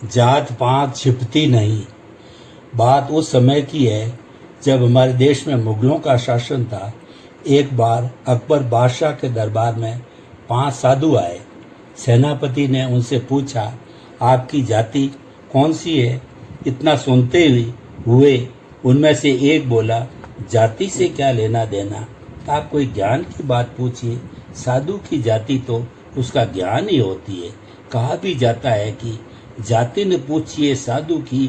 जात पात छिपती नहीं। बात उस समय की है जब हमारे देश में मुगलों का शासन था। एक बार अकबर बादशाह के दरबार में 5 साधु आए। सेनापति ने उनसे पूछा, आपकी जाति कौन सी है? इतना सुनते हुए उनमें से एक बोला, जाति से क्या लेना देना, आप कोई ज्ञान की बात पूछिए। साधु की जाति तो उसका ज्ञान ही होती है। कहा भी जाता है कि जाति न पूछिए साधु की,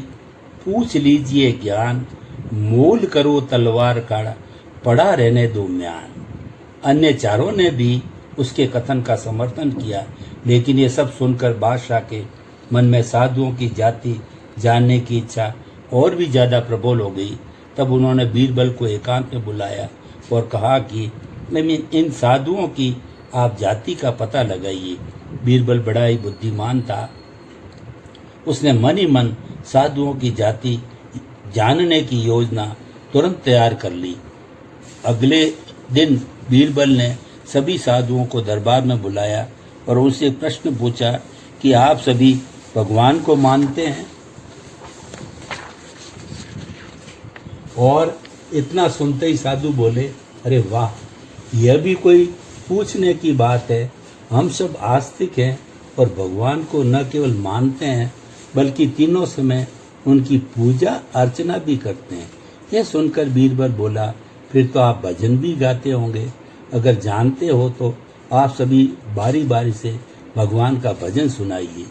पूछ लीजिए ज्ञान। मोल करो तलवार का, पड़ा रहने दो म्यान। अन्य चारों ने भी उसके कथन का समर्थन किया, लेकिन ये सब सुनकर बादशाह के मन में साधुओं की जाति जानने की इच्छा और भी ज्यादा प्रबल हो गई। तब उन्होंने बीरबल को एकांत में बुलाया और कहा कि इन साधुओं की आप जाति का पता लगाइए। बीरबल बड़ा ही बुद्धिमान था। उसने मन ही मन साधुओं की जाति जानने की योजना तुरंत तैयार कर ली। अगले दिन बीरबल ने सभी साधुओं को दरबार में बुलाया और उनसे प्रश्न पूछा कि आप सभी भगवान को मानते हैं? और इतना सुनते ही साधु बोले, अरे वाह, यह भी कोई पूछने की बात है। हम सब आस्तिक हैं और भगवान को न केवल मानते हैं बल्कि तीनों समय उनकी पूजा अर्चना भी करते हैं। यह सुनकर बीरबल बोला, फिर तो आप भजन भी गाते होंगे। अगर जानते हो तो आप सभी बारी बारी से भगवान का भजन सुनाइए।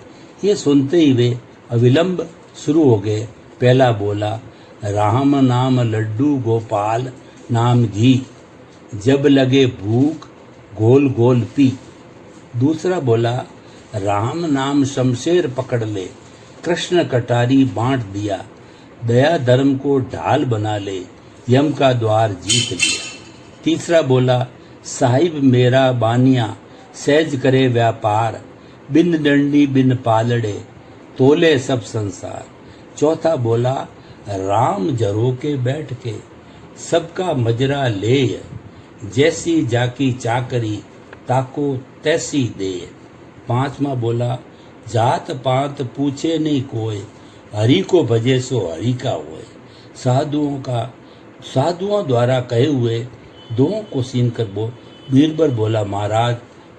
ये सुनते ही वे अविलंब शुरू हो गए। पहला बोला, राम नाम लड्डू गोपाल नाम घी, जब लगे भूख गोल गोल पी। दूसरा बोला, राम नाम शमशेर पकड़ ले, कृष्ण कटारी बांट दिया, दया धर्म को ढाल बना ले, यम का द्वार जीत लिया। तीसरा बोला, साहिब मेरा बानिया, सहज करे व्यापार, बिन डंडी बिन पालड़े, तोले सब संसार। चौथा बोला, राम झरोके बैठ के, सबका मजरा ले, जैसी जाकी चाकरी, ताको तैसी दे। पांचवा बोला, जात पात पूछे नहीं कोई, हरि को भजे सो हरि का होए। साधुओं द्वारा कहे हुए दों को सीन कर बीरबल बोला, महाराज,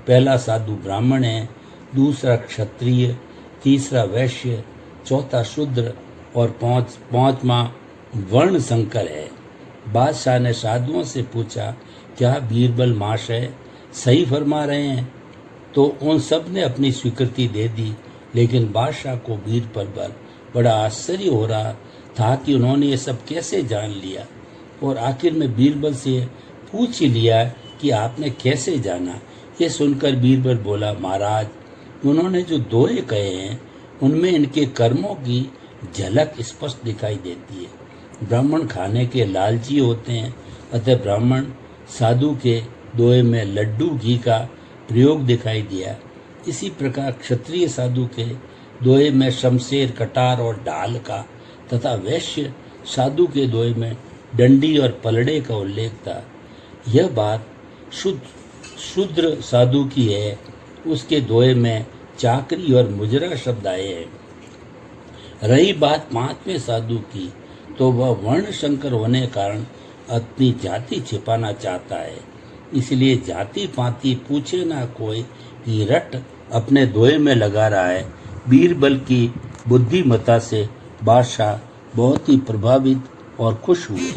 पहला साधु ब्राह्मण है, दूसरा क्षत्रिय, तीसरा वैश्य, चौथा शूद्र और पांचवा वर्ण संकर है। बादशाह ने साधुओं से पूछा, क्या बीरबल महाशय सही फरमा रहे हैं? तो उन सब ने अपनी स्वीकृति दे दी। लेकिन बादशाह को बीरबल पर बड़ा आश्चर्य हो रहा था कि उन्होंने ये सब कैसे जान लिया। और आखिर में बीरबल से पूछ ही लिया कि आपने कैसे जाना। ये सुनकर बीरबल बोला, महाराज, उन्होंने जो दोहे कहे हैं उनमें इनके कर्मों की झलक स्पष्ट दिखाई देती है। ब्राह्मण खाने के लालची होते हैं, अतः ब्राह्मण साधु के दोहे में लड्डू घी का प्रयोग दिखाई दिया। इसी प्रकार क्षत्रिय साधु के दोहे में शमशेर, कटार और ढाल का तथा वैश्य साधु के दोहे में डंडी और पलड़े का उल्लेख था। यह बात शूद्र साधु की है। उसके दोहे में चाकरी और मुजरा शब्द आए हैं। रही बात पांचवें साधु की, तो वह वर्ण संकर होने के कारण अपनी जाति छिपाना चाहता है। इसलिए जाति पाति पूछे ना कोई की रट अपने दोहे में लगा रहा है। बीरबल की बुद्धिमत्ता से बादशाह बहुत ही प्रभावित और खुश हुए।